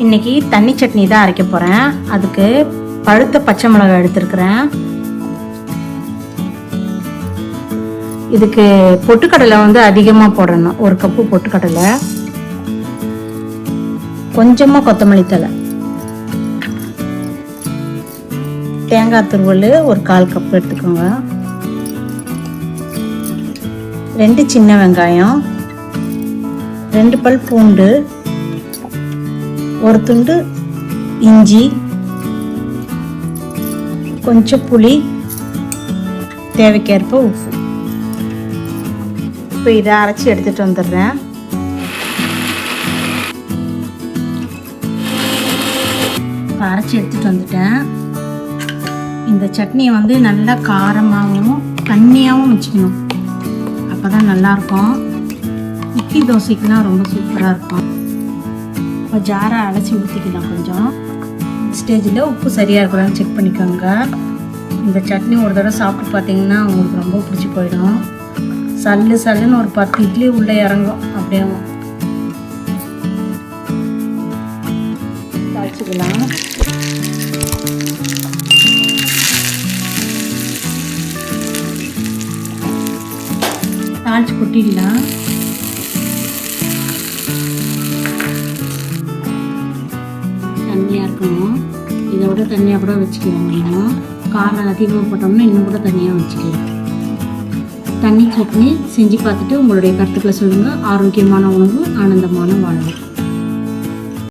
இன்றைக்கி தண்ணி சட்னி தான் அரைக்க போகிறேன். அதுக்கு பழுத்த பச்சை மிளகாய் எடுத்துருக்கிறேன். இதுக்கு பொட்டுக்கடலை வந்து அதிகமாக போடணும். 1 கப்பு பொட்டுக்கடலை, கொஞ்சமாக கொத்தமல்லி தழை, தேங்காய் துருவல் 1/4 கப் எடுத்துக்கோங்க, 2 சின்ன வெங்காயம், 2 பல் பூண்டு, 1 துண்டு இஞ்சி, கொஞ்சம் புளி, தேவைக்கேற்ப உப்பு. இப்போ இதை அரைச்சி எடுத்துகிட்டு வந்துடுறேன். இப்போ அரைச்சி எடுத்துகிட்டு வந்துட்டேன். இந்த சட்னியை வந்து நல்லா காரமாகவும் தண்ணியாகவும் வச்சுக்கணும். அப்போ தான் நல்லாயிருக்கும். இட்லி தோசைக்கெலாம் ரொம்ப சூப்பராக இருக்கும். இப்போ ஜாரை அலசி ஊற்றிக்கலாம். கொஞ்சம் ஸ்டேஜில் உப்பு சரியாக இருக்கலாம்னு செக் பண்ணிக்கோங்க. இந்த சட்னி ஒரு தடவை சாப்பிட்டு பார்த்தீங்கன்னா உங்களுக்கு ரொம்ப பிடிச்சி போயிடும். சல்லுன்னு ஒரு 10 இட்லி உள்ளே இறங்கும். அப்படியே தாளிச்சிக்கலாம். தாளிச்சு கொட்டிடலாம். தண்ணியாக இருக்கணும். இதை விட தண்ணியாக கூட வச்சுக்கலாம். இன்னும் காரம் அதிகமாக போட்டோம்னா இன்னும் கூட தனியாக வச்சுக்கலாம். தண்ணி சட்னி செஞ்சு பார்த்துட்டு உங்களுடைய கருத்துக்களை சொல்லுங்கள். ஆரோக்கியமான உணவு, ஆனந்தமான வாழ்வு.